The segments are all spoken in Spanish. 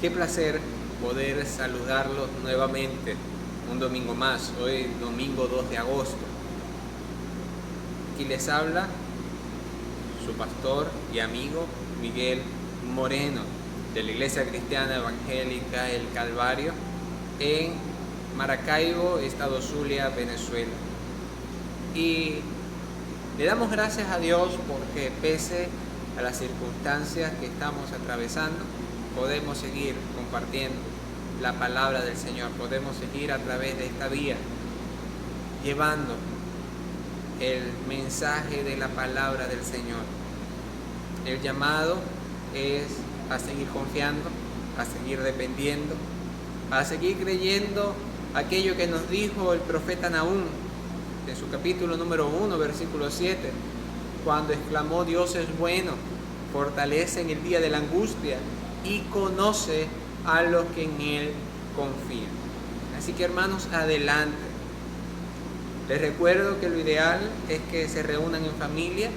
Qué placer poder saludarlos nuevamente un domingo más, hoy domingo 2 de agosto. Aquí les habla su pastor y amigo Miguel Moreno, de la Iglesia Cristiana Evangélica El Calvario, en Maracaibo, Estado Zulia, Venezuela. Y le damos gracias a Dios porque pese a las circunstancias que estamos atravesando, podemos seguir compartiendo la palabra del Señor, podemos seguir a través de esta vía, llevando el mensaje de la palabra del Señor. El llamado es a seguir confiando, a seguir dependiendo, a seguir creyendo aquello que nos dijo el profeta Nahum en su capítulo número 1, versículo 7, cuando exclamó: Dios es bueno, fortalece en el día de la angustia y conoce a los que en Él confían. Así que, hermanos, adelante. Les recuerdo que lo ideal es que se reúnan en familia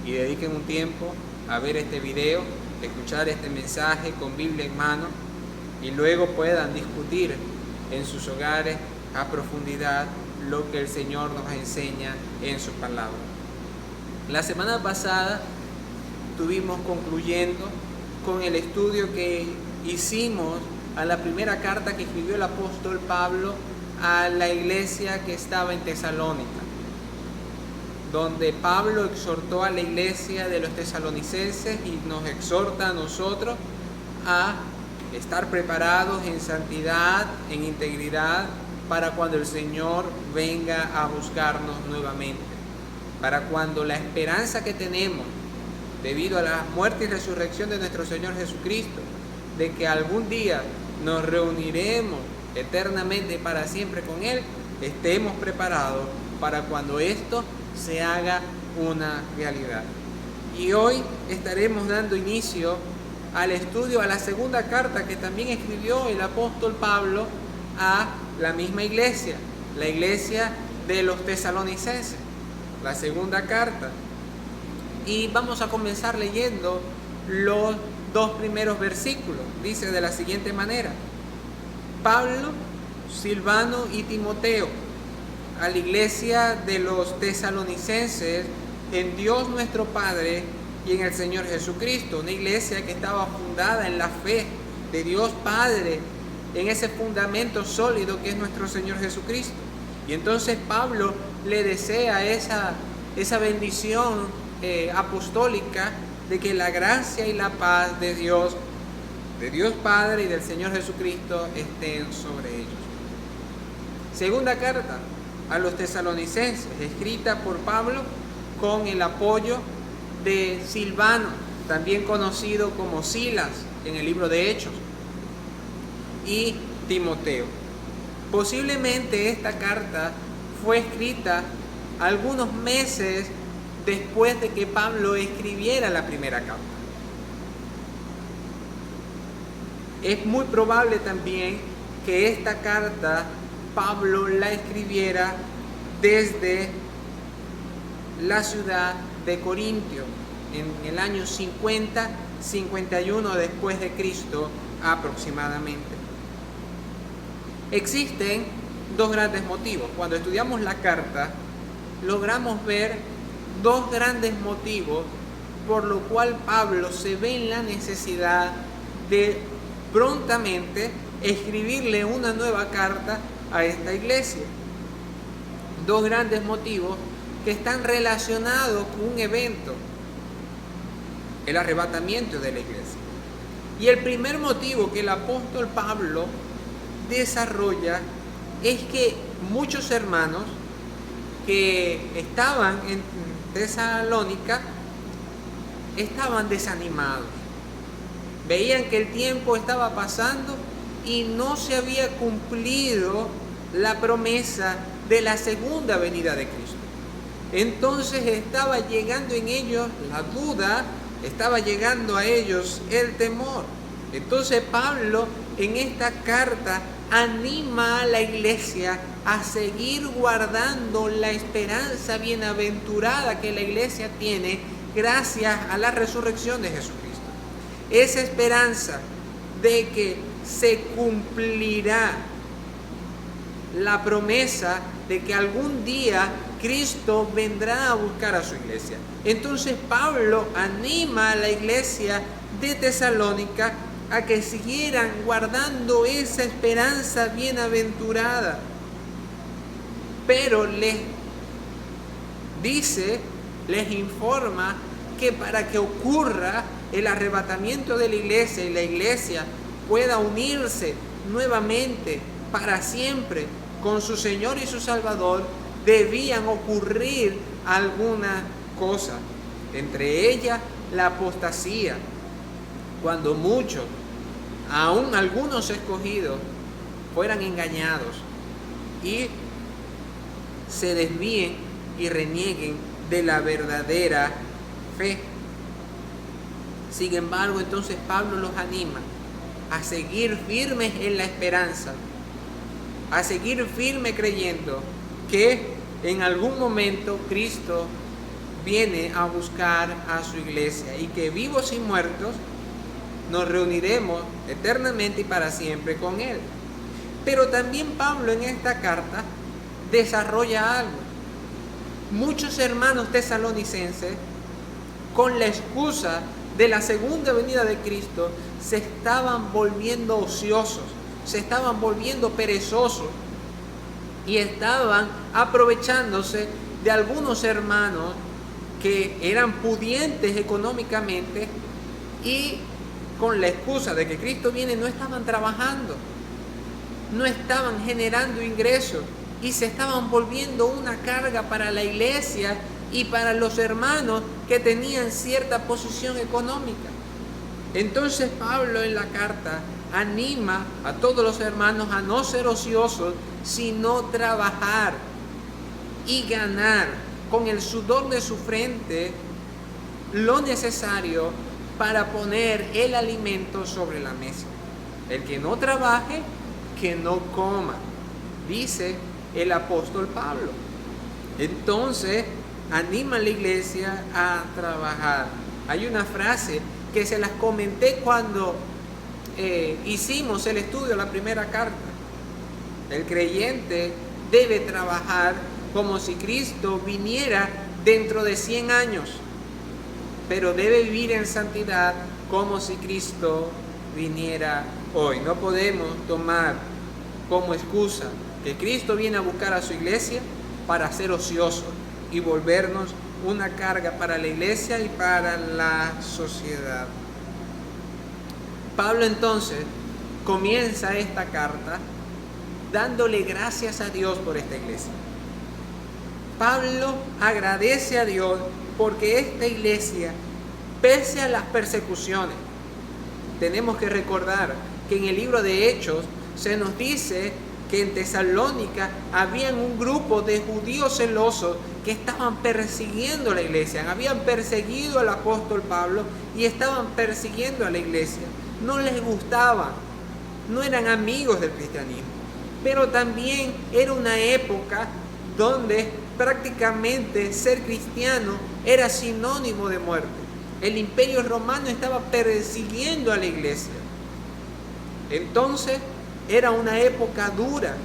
y dediquen un tiempo a ver este video, escuchar este mensaje con Biblia en mano, y luego puedan discutir en sus hogares a profundidad lo que el Señor nos enseña en su palabra. La semana pasada estuvimos concluyendo con el estudio que hicimos a la primera carta que escribió el apóstol Pablo a la iglesia que estaba en Tesalónica, donde Pablo exhortó a la iglesia de los tesalonicenses y nos exhorta a nosotros a estar preparados en santidad, en integridad, para cuando el Señor venga a buscarnos nuevamente, para cuando la esperanza que tenemos debido a la muerte y resurrección de nuestro Señor Jesucristo, de que algún día nos reuniremos eternamente para siempre con Él, estemos preparados para cuando esto se haga una realidad. Y hoy estaremos dando inicio al estudio a la segunda carta que también escribió el apóstol Pablo a la misma iglesia, la iglesia de los tesalonicenses, la segunda carta. Y vamos a comenzar leyendo los dos primeros versículos. Dice de la siguiente manera: Pablo, Silvano y Timoteo, a la iglesia de los tesalonicenses, en Dios nuestro Padre y en el Señor Jesucristo. Una iglesia que estaba fundada en la fe de Dios Padre, en ese fundamento sólido que es nuestro Señor Jesucristo. Y entonces Pablo le desea esa bendición apostólica de que la gracia y la paz de Dios Padre y del Señor Jesucristo estén sobre ellos. Segunda carta a los tesalonicenses, escrita por Pablo con el apoyo de Silvano, también conocido como Silas en el libro de Hechos, y Timoteo. Posiblemente esta carta fue escrita algunos meses después de que Pablo escribiera la primera carta. Es muy probable también que esta carta Pablo la escribiera desde la ciudad de Corintio en el año 50-51 después de Cristo aproximadamente. Existen dos grandes motivos. Cuando estudiamos la carta, logramos ver dos grandes motivos por lo cual Pablo se ve en la necesidad de prontamente escribirle una nueva carta a esta iglesia. Dos grandes motivos que están relacionados con un evento, el arrebatamiento de la iglesia. Y el primer motivo que el apóstol Pablo desarrolla es que muchos hermanos que estaban en Tesalónica estaban desanimados. Veían que el tiempo estaba pasando y no se había cumplido la promesa de la segunda venida de Cristo. Entonces estaba llegando en ellos la duda, estaba llegando a ellos el temor. Entonces Pablo en esta carta anima a la iglesia a seguir guardando la esperanza bienaventurada que la iglesia tiene gracias a la resurrección de Jesucristo. Esa esperanza de que se cumplirá la promesa de que algún día Cristo vendrá a buscar a su iglesia. Entonces Pablo anima a la iglesia de Tesalónica a que siguieran guardando esa esperanza bienaventurada. Pero les dice, les informa que para que ocurra el arrebatamiento de la iglesia y la iglesia pueda unirse nuevamente para siempre con su Señor y su Salvador, debían ocurrir algunas cosas, entre ellas la apostasía, cuando muchos, aún algunos escogidos, fueran engañados y se desvíen y renieguen de la verdadera fe. Sin embargo, entonces Pablo los anima a seguir firmes en la esperanza, a seguir firme creyendo que en algún momento Cristo viene a buscar a su iglesia y que vivos y muertos nos reuniremos eternamente y para siempre con Él. Pero también Pablo en esta carta desarrolla algo. Muchos hermanos tesalonicenses, con la excusa de la segunda venida de Cristo, se estaban volviendo ociosos, se estaban volviendo perezosos y estaban aprovechándose de algunos hermanos que eran pudientes económicamente y con la excusa de que Cristo viene no estaban trabajando, no estaban generando ingresos y se estaban volviendo una carga para la iglesia y para los hermanos que tenían cierta posición económica. Entonces Pablo en la carta anima a todos los hermanos a no ser ociosos, sino trabajar y ganar con el sudor de su frente lo necesario para poner el alimento sobre la mesa. El que no trabaje, que no coma, dice el apóstol Pablo. Entonces anima a la iglesia a trabajar. Hay una frase que se las comenté cuando hicimos el estudio de la primera carta. El creyente debe trabajar como si Cristo viniera dentro de 100 años, pero debe vivir en santidad como si Cristo viniera hoy. No podemos tomar como excusa que Cristo viene a buscar a su iglesia para ser ociosos y volvernos una carga para la iglesia y para la sociedad. Pablo entonces comienza esta carta dándole gracias a Dios por esta iglesia. Pablo agradece a Dios porque esta iglesia, pese a las persecuciones, tenemos que recordar que en el libro de Hechos se nos dice que en Tesalónica habían un grupo de judíos celosos que estaban persiguiendo a la iglesia, habían perseguido al apóstol Pablo y estaban persiguiendo a la iglesia. No les gustaba, no eran amigos del cristianismo, pero también era una época donde prácticamente ser cristiano era sinónimo de muerte. El imperio romano estaba persiguiendo a la iglesia. Entonces era una época dura.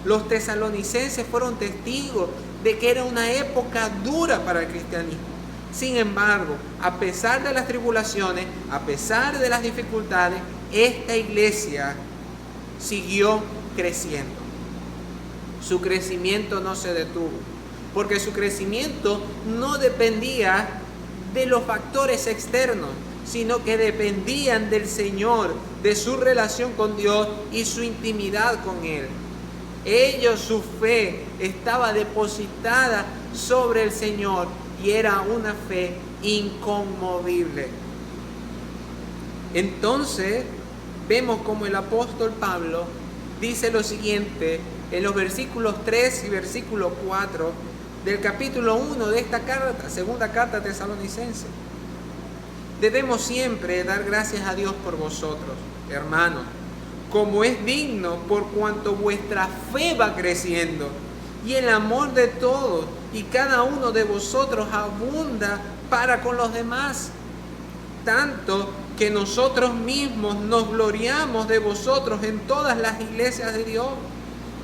Los tesalonicenses fueron testigos de que era una época dura para el cristianismo. Sin embargo, a pesar de las tribulaciones, a pesar de las dificultades, esta iglesia siguió creciendo. Su crecimiento no se detuvo, porque su crecimiento no dependía de los factores externos, sino que dependían del Señor, de su relación con Dios y su intimidad con Él. Ellos, su fe estaba depositada sobre el Señor y era una fe inconmovible. Entonces, vemos como el apóstol Pablo dice lo siguiente en los versículos 3 y versículo 4 del capítulo 1 de esta carta, segunda carta tesalonicense. Debemos siempre dar gracias a Dios por vosotros, hermanos, como es digno, por cuanto vuestra fe va creciendo y el amor de todos y cada uno de vosotros abunda para con los demás, tanto que nosotros mismos nos gloriamos de vosotros en todas las iglesias de Dios,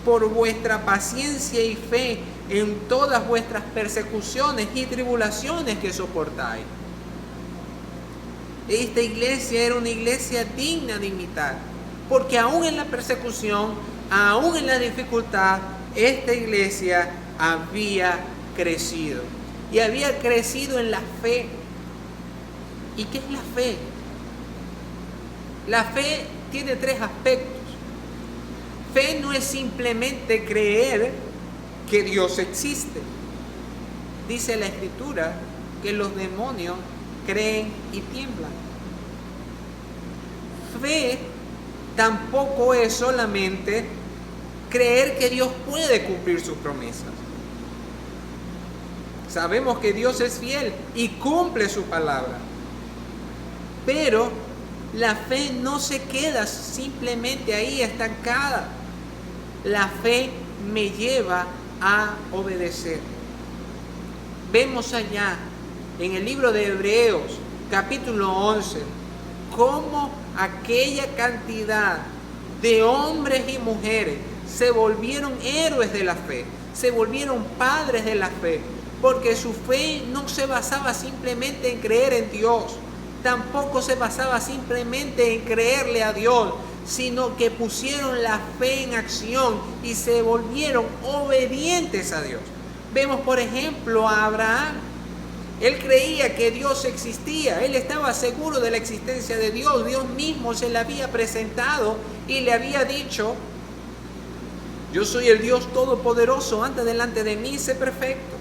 por vuestra paciencia y fe en todas vuestras persecuciones y tribulaciones que soportáis. Esta iglesia era una iglesia digna de imitar, porque aún en la persecución, aún en la dificultad, esta iglesia había crecido. Y había crecido en la fe. ¿Y qué es la fe? La fe tiene 3 aspectos. Fe no es simplemente creer que Dios existe. Dice la Escritura que los demonios creen y tiemblan. Fe tampoco es solamente creer que Dios puede cumplir sus promesas. Sabemos que Dios es fiel y cumple su palabra. Pero la fe no se queda simplemente ahí estancada. La fe me lleva a obedecer. Vemos allá en el libro de Hebreos, capítulo 11, cómo aquella cantidad de hombres y mujeres se volvieron héroes de la fe, se volvieron padres de la fe, porque su fe no se basaba simplemente en creer en Dios, tampoco se basaba simplemente en creerle a Dios, sino que pusieron la fe en acción y se volvieron obedientes a Dios. Vemos, por ejemplo, a Abraham. Él creía que Dios existía, él estaba seguro de la existencia de Dios. Dios mismo se le había presentado y le había dicho: yo soy el Dios todopoderoso, anda delante de mí, sé perfecto.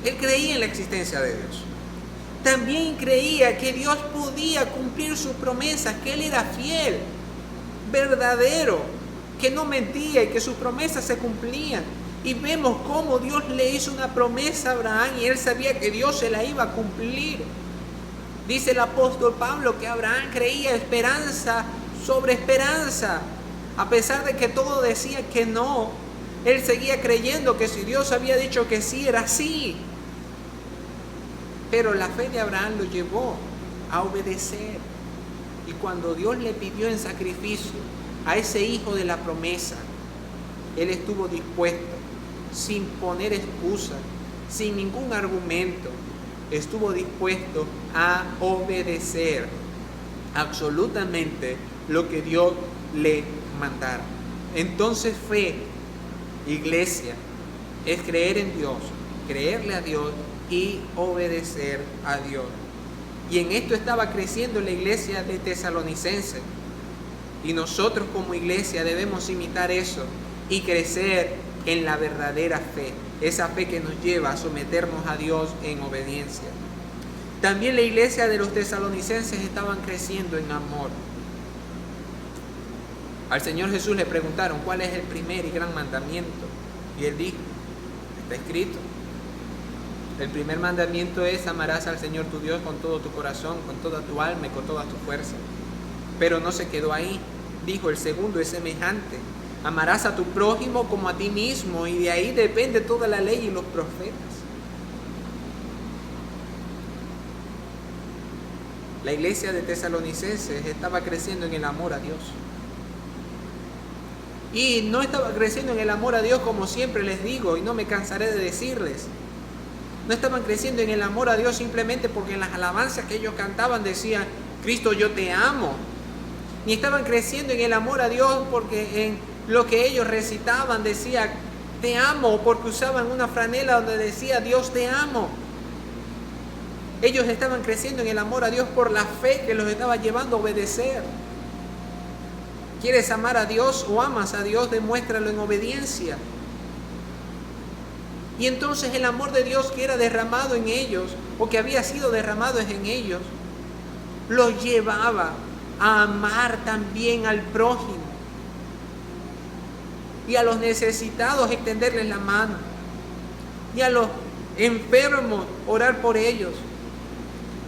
Él creía en la existencia de Dios. También creía que Dios podía cumplir sus promesas, que Él era fiel, verdadero, que no mentía y que sus promesas se cumplían. Y vemos cómo Dios le hizo una promesa a Abraham y él sabía que Dios se la iba a cumplir. Dice el apóstol Pablo que Abraham creía esperanza sobre esperanza. A pesar de que todo decía que no, él seguía creyendo que si Dios había dicho que sí, era sí. Pero la fe de Abraham lo llevó a obedecer. Y cuando Dios le pidió en sacrificio a ese hijo de la promesa, él estuvo dispuesto, sin poner excusa, sin ningún argumento, estuvo dispuesto a obedecer absolutamente lo que Dios le mandara. Entonces fe, iglesia, es creer en Dios, creerle a Dios y obedecer a Dios. Y en esto estaba creciendo la iglesia de Tesalonicenses. Y nosotros como iglesia debemos imitar eso y crecer en la verdadera fe, esa fe que nos lleva a someternos a Dios en obediencia. También la iglesia de los tesalonicenses estaban creciendo en amor. Al Señor Jesús le preguntaron cuál es el primer y gran mandamiento, y Él dijo: está escrito. El primer mandamiento es: amarás al Señor tu Dios con todo tu corazón, con toda tu alma y con toda tu fuerza. Pero no se quedó ahí. Dijo: el segundo es semejante: amarás a tu prójimo como a ti mismo. Y de ahí depende toda la ley y los profetas. La iglesia de Tesalonicenses estaba creciendo en el amor a Dios. Y no estaba creciendo en el amor a Dios, como siempre les digo, y no me cansaré de decirles. No estaban creciendo en el amor a Dios simplemente porque en las alabanzas que ellos cantaban decían: Cristo, yo te amo. Ni estaban creciendo en el amor a Dios porque en lo que ellos recitaban decía: te amo, porque usaban una franela donde decía: Dios te amo. Ellos estaban creciendo en el amor a Dios por la fe que los estaba llevando a obedecer. ¿Quieres amar a Dios o amas a Dios? Demuéstralo en obediencia. Y entonces el amor de Dios que era derramado en ellos, o que había sido derramado en ellos, los llevaba a amar también al prójimo. Y a los necesitados extenderles la mano. Y a los enfermos orar por ellos.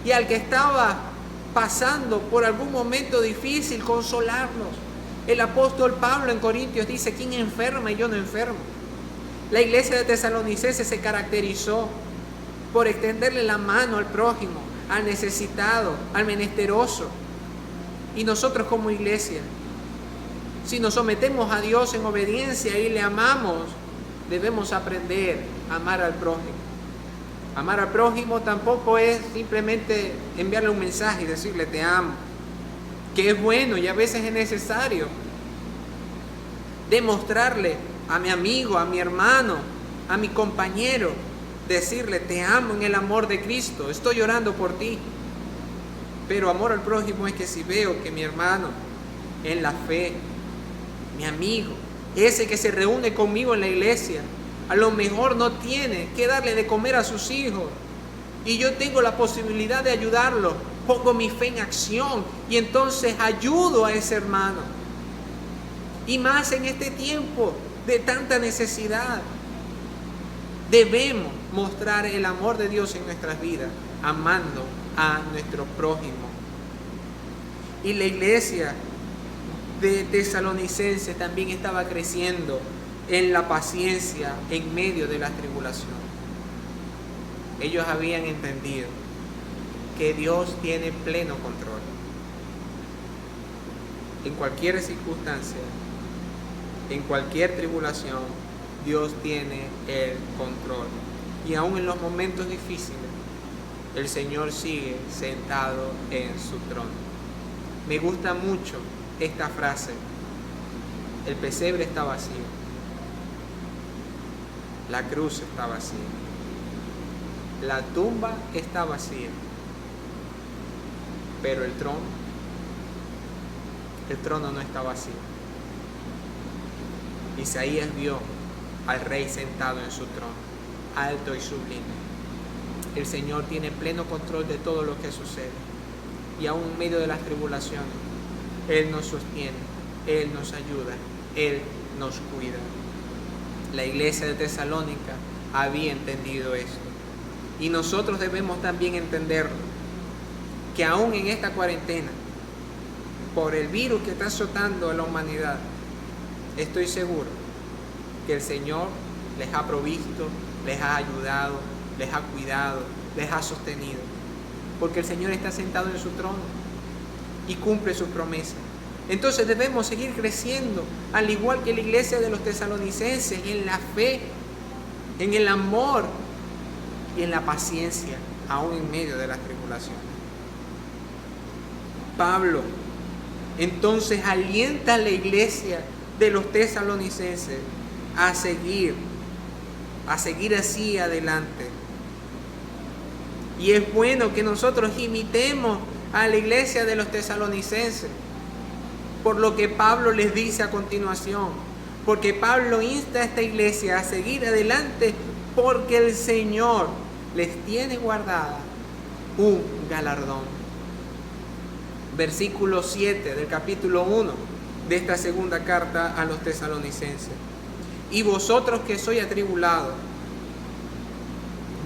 Y al que estaba pasando por algún momento difícil, consolarlos. El apóstol Pablo en Corintios dice: ¿quién enferma y yo no enfermo? La iglesia de Tesalonicenses se caracterizó por extenderle la mano al prójimo, al necesitado, al menesteroso. Y nosotros como iglesia, si nos sometemos a Dios en obediencia y le amamos, debemos aprender a amar al prójimo. Amar al prójimo tampoco es simplemente enviarle un mensaje y decirle te amo, que es bueno y a veces es necesario. Demostrarle a mi amigo, a mi hermano, a mi compañero, decirle te amo en el amor de Cristo, estoy orando por ti. Pero amor al prójimo es que si veo que mi hermano en la fe, mi amigo, ese que se reúne conmigo en la iglesia, a lo mejor no tiene que darle de comer a sus hijos, y yo tengo la posibilidad de ayudarlo, pongo mi fe en acción y entonces ayudo a ese hermano. Y más en este tiempo de tanta necesidad, debemos mostrar el amor de Dios en nuestras vidas, amando a nuestro prójimo. Y la iglesia de Tesalonicenses también estaba creciendo en la paciencia en medio de la tribulación. Ellos habían entendido que Dios tiene pleno control. En cualquier circunstancia, en cualquier tribulación, Dios tiene el control. Y aún en los momentos difíciles, el Señor sigue sentado en su trono. Me gusta mucho esta frase: el pesebre está vacío, la cruz está vacía, la tumba está vacía, pero el trono no está vacío. Isaías vio al Rey sentado en su trono, alto y sublime. El Señor tiene pleno control de todo lo que sucede. Y aún en medio de las tribulaciones, Él nos sostiene, Él nos ayuda, Él nos cuida. La iglesia de Tesalónica había entendido esto. Y nosotros debemos también entenderlo, que aún en esta cuarentena, por el virus que está azotando a la humanidad, estoy seguro que el Señor les ha provisto, les ha ayudado, les ha cuidado, les ha sostenido. Porque el Señor está sentado en su trono y cumple sus promesas. Entonces debemos seguir creciendo, al igual que la iglesia de los tesalonicenses, en la fe, en el amor y en la paciencia, aún en medio de las tribulaciones. Pablo entonces alienta a la iglesia de los tesalonicenses a seguir así adelante. Y es bueno que nosotros imitemos a la iglesia de los tesalonicenses, por lo que Pablo les dice a continuación, porque Pablo insta a esta iglesia a seguir adelante, porque el Señor les tiene guardada un galardón. Versículo 7 del capítulo 1 de esta segunda carta a los tesalonicenses. Y vosotros que sois atribulados,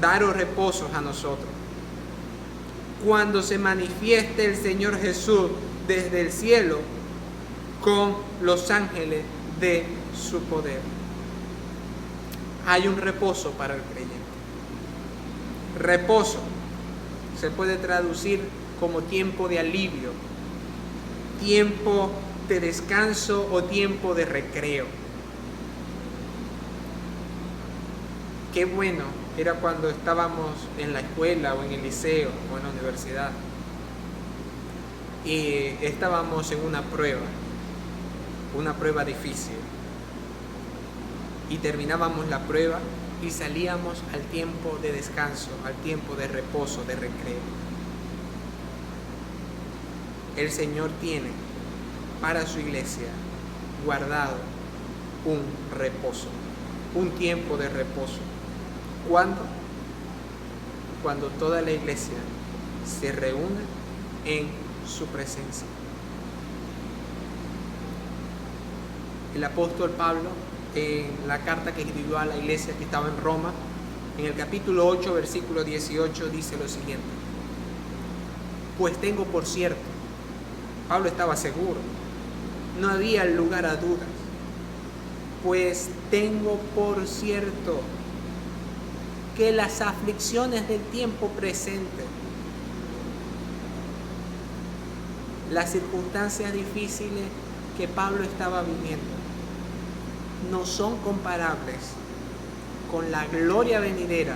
daros reposo a nosotros, cuando se manifieste el Señor Jesús desde el cielo con los ángeles de su poder. Hay un reposo para el creyente. Reposo se puede traducir como tiempo de alivio, tiempo de descanso o tiempo de recreo. Qué bueno era cuando estábamos en la escuela o en el liceo o en la universidad y estábamos en una prueba difícil, y terminábamos la prueba y salíamos al tiempo de descanso, al tiempo de reposo, de recreo. El Señor tiene para su iglesia guardado un reposo, un tiempo de reposo. ¿Cuándo? Cuando toda la iglesia se reúne en su presencia. El apóstol Pablo, en la carta que escribió a la iglesia que estaba en Roma, en el capítulo 8, versículo 18, dice lo siguiente: pues tengo por cierto, Pablo estaba seguro, no había lugar a dudas, pues tengo por cierto que las aflicciones del tiempo presente las circunstancias difíciles que Pablo estaba viviendo no son comparables con la gloria venidera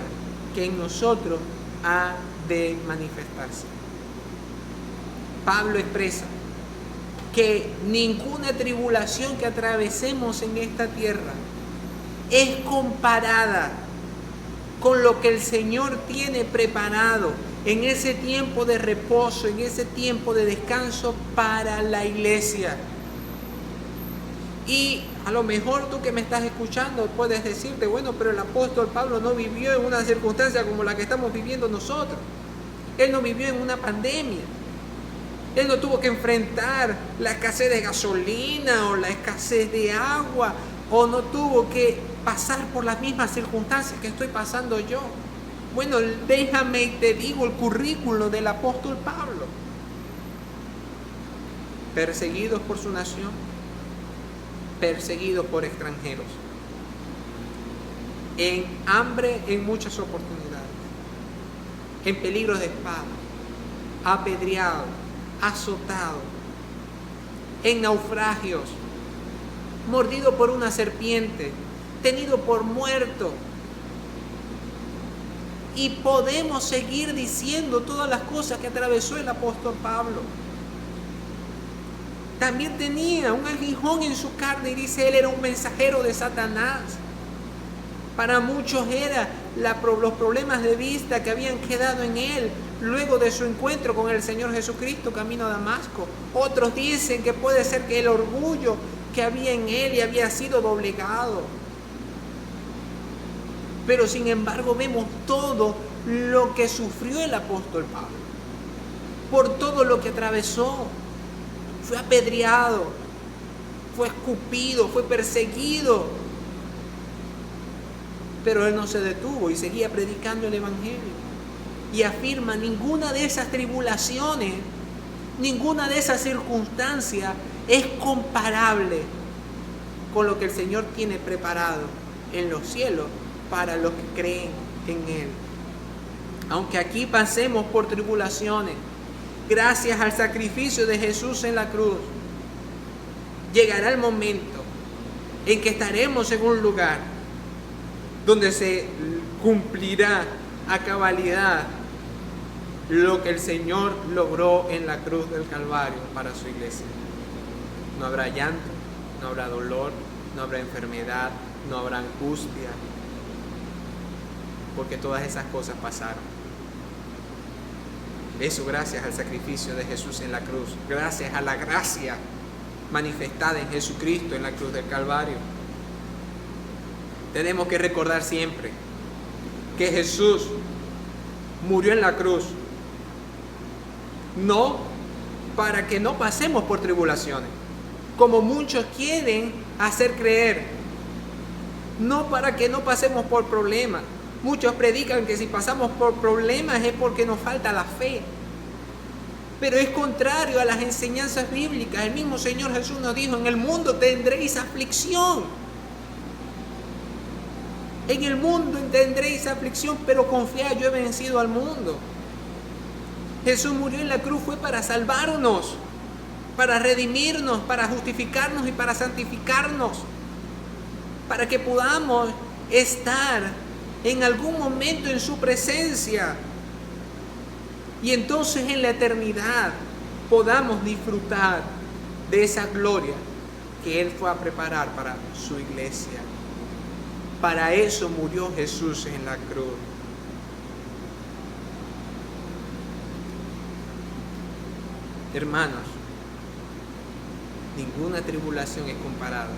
que en nosotros ha de manifestarse. Pablo expresa que ninguna tribulación que atravesemos en esta tierra es comparada con lo que el Señor tiene preparado en ese tiempo de reposo, en ese tiempo de descanso para la iglesia. Y a lo mejor tú que me estás escuchando puedes decirte, bueno, pero el apóstol Pablo no vivió en una circunstancia como la que estamos viviendo nosotros. Él no vivió en una pandemia. Él no tuvo que enfrentar la escasez de gasolina o la escasez de agua, o no tuvo que pasar por las mismas circunstancias que estoy pasando yo. Bueno, déjame y te digo el currículo del apóstol Pablo. Perseguidos por su nación, perseguidos por extranjeros, en hambre en muchas oportunidades, en peligro de espada, apedreado, azotado, en naufragios, mordido por una serpiente, tenido por muerto. Y podemos seguir diciendo todas las cosas que atravesó el apóstol Pablo. También tenía un aguijón en su carne y dice, él era un mensajero de Satanás. Para muchos era los problemas de vista que habían quedado en él luego de su encuentro con el Señor Jesucristo camino a Damasco. Otros dicen que puede ser que el orgullo que había en él y había sido doblegado. Pero sin embargo vemos todo lo que sufrió el apóstol Pablo, por todo lo que atravesó. Fue apedreado, fue escupido, fue perseguido. Pero él no se detuvo y seguía predicando el evangelio. Y afirma, ninguna de esas tribulaciones, ninguna de esas circunstancias es comparable con lo que el Señor tiene preparado en los cielos para los que creen en Él. Aunque aquí pasemos por tribulaciones, gracias al sacrificio de Jesús en la cruz, llegará el momento en que estaremos en un lugar donde se cumplirá a cabalidad lo que el Señor logró en la cruz del Calvario para su iglesia. No habrá llanto, no habrá dolor, no habrá enfermedad, no habrá angustia, porque todas esas cosas pasaron. Eso gracias al sacrificio de Jesús en la cruz, gracias a la gracia manifestada en Jesucristo en la cruz del Calvario. Tenemos que recordar siempre que Jesús murió en la cruz, no para que no pasemos por tribulaciones, como muchos quieren hacer creer, no para que no pasemos por problemas. Muchos predican que si pasamos por problemas es porque nos falta la fe. Pero es contrario a las enseñanzas bíblicas. El mismo Señor Jesús nos dijo, en el mundo tendréis aflicción. En el mundo tendréis aflicción, pero confiad, yo he vencido al mundo. Jesús murió en la cruz, fue para salvarnos, para redimirnos, para justificarnos y para santificarnos, para que podamos estar en algún momento en su presencia y entonces en la eternidad podamos disfrutar de esa gloria que Él fue a preparar para su iglesia. Para eso murió Jesús en la cruz. Hermanos, ninguna tribulación es comparada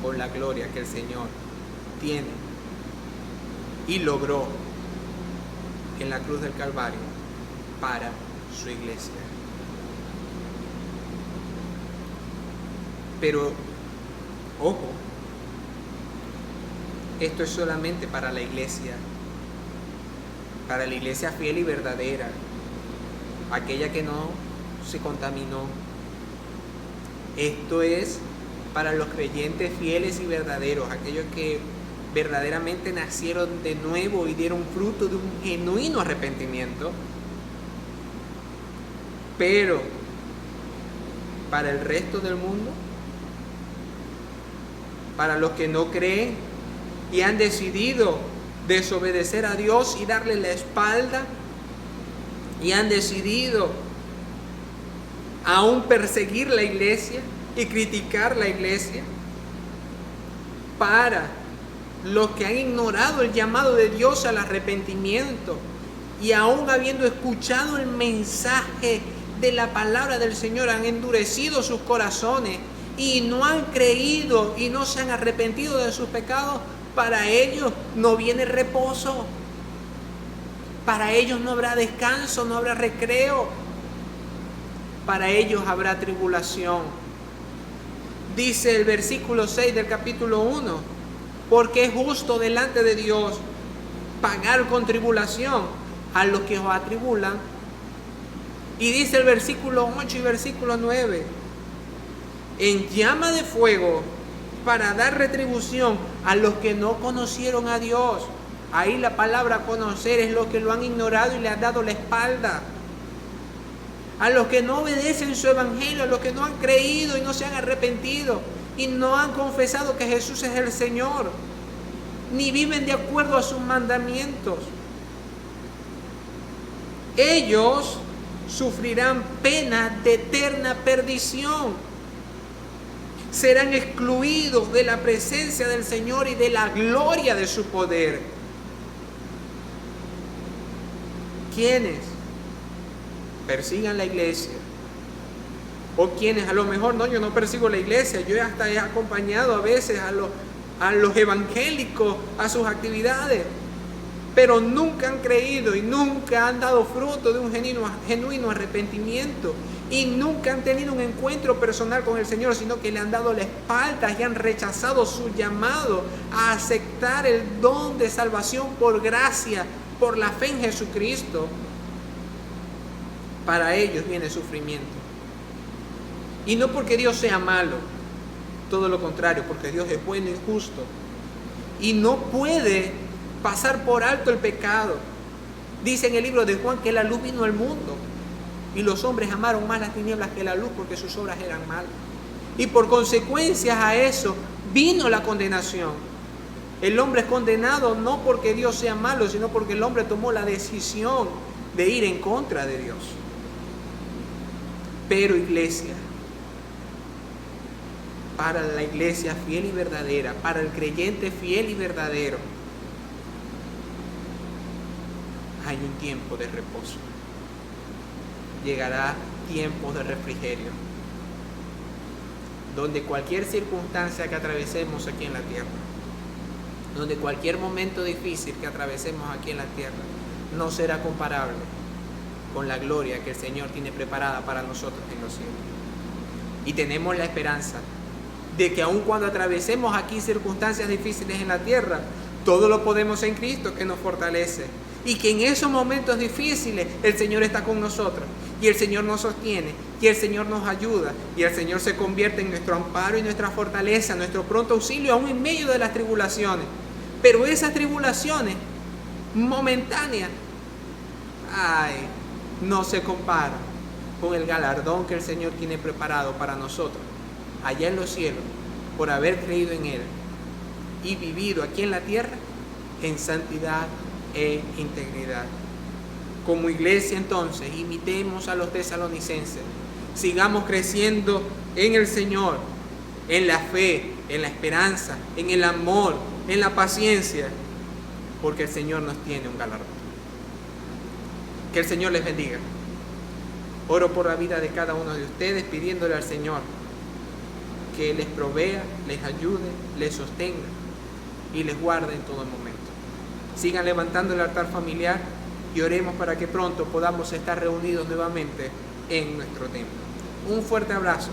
con la gloria que el Señor tiene y logró en la cruz del Calvario para su iglesia. Pero, ojo, esto es solamente para la iglesia fiel y verdadera, aquella que no se contaminó. Esto es para los creyentes fieles y verdaderos, aquellos que verdaderamente nacieron de nuevo y dieron fruto de un genuino arrepentimiento. Pero para el resto del mundo, para los que no creen y han decidido desobedecer a Dios y darle la espalda, y han decidido aún perseguir la iglesia y criticar la iglesia, para los que han ignorado el llamado de Dios al arrepentimiento y aún habiendo escuchado el mensaje de la palabra del Señor han endurecido sus corazones y no han creído y no se han arrepentido de sus pecados. Para ellos no viene reposo, para ellos no habrá descanso, no habrá recreo, para ellos habrá tribulación. Dice el versículo 6 del capítulo 1, porque es justo delante de Dios pagar con tribulación a los que os atribulan. Y dice el versículo 8 y versículo 9, en llama de fuego para dar retribución a los que no conocieron a Dios. Ahí la palabra conocer es los que lo han ignorado y le han dado la espalda. A los que no obedecen su evangelio, a los que no han creído y no se han arrepentido y no han confesado que Jesús es el Señor, ni viven de acuerdo a sus mandamientos. Ellos sufrirán pena de eterna perdición. Serán excluidos de la presencia del Señor y de la gloria de su poder. ¿Quiénes persigan la iglesia? O quienes a lo mejor no, yo no persigo la iglesia, yo hasta he acompañado a veces a los evangélicos a sus actividades, pero nunca han creído y nunca han dado fruto de un genuino arrepentimiento y nunca han tenido un encuentro personal con el Señor, sino que le han dado la espalda y han rechazado su llamado a aceptar el don de salvación por gracia, por la fe en Jesucristo. Para ellos viene sufrimiento. Y no porque Dios sea malo, todo lo contrario, porque Dios es bueno y justo y no puede pasar por alto el pecado. Dice en el libro de Juan que la luz vino al mundo y los hombres amaron más las tinieblas que la luz porque sus obras eran malas. Y por consecuencias a eso vino la condenación. El hombre es condenado no porque Dios sea malo, sino porque el hombre tomó la decisión de ir en contra de Dios. Pero iglesia, para la iglesia fiel y verdadera, para el creyente fiel y verdadero, hay un tiempo de reposo. Llegará tiempos de refrigerio, donde cualquier circunstancia que atravesemos aquí en la tierra, donde cualquier momento difícil que atravesemos aquí en la tierra, no será comparable con la gloria que el Señor tiene preparada para nosotros en los cielos. Y tenemos la esperanza de que aun cuando atravesemos aquí circunstancias difíciles en la tierra, todo lo podemos en Cristo que nos fortalece. Y que en esos momentos difíciles el Señor está con nosotros. Y el Señor nos sostiene. Y el Señor nos ayuda. Y el Señor se convierte en nuestro amparo y nuestra fortaleza, nuestro pronto auxilio aún en medio de las tribulaciones. Pero esas tribulaciones momentáneas, no se comparan con el galardón que el Señor tiene preparado para nosotros allá en los cielos, por haber creído en Él y vivido aquí en la tierra en santidad e integridad. Como iglesia, entonces, imitemos a los tesalonicenses, sigamos creciendo en el Señor, en la fe, en la esperanza, en el amor, en la paciencia, porque el Señor nos tiene un galardón. Que el Señor les bendiga. Oro por la vida de cada uno de ustedes, pidiéndole al Señor que les provea, les ayude, les sostenga y les guarde en todo momento. Sigan levantando el altar familiar y oremos para que pronto podamos estar reunidos nuevamente en nuestro templo. Un fuerte abrazo.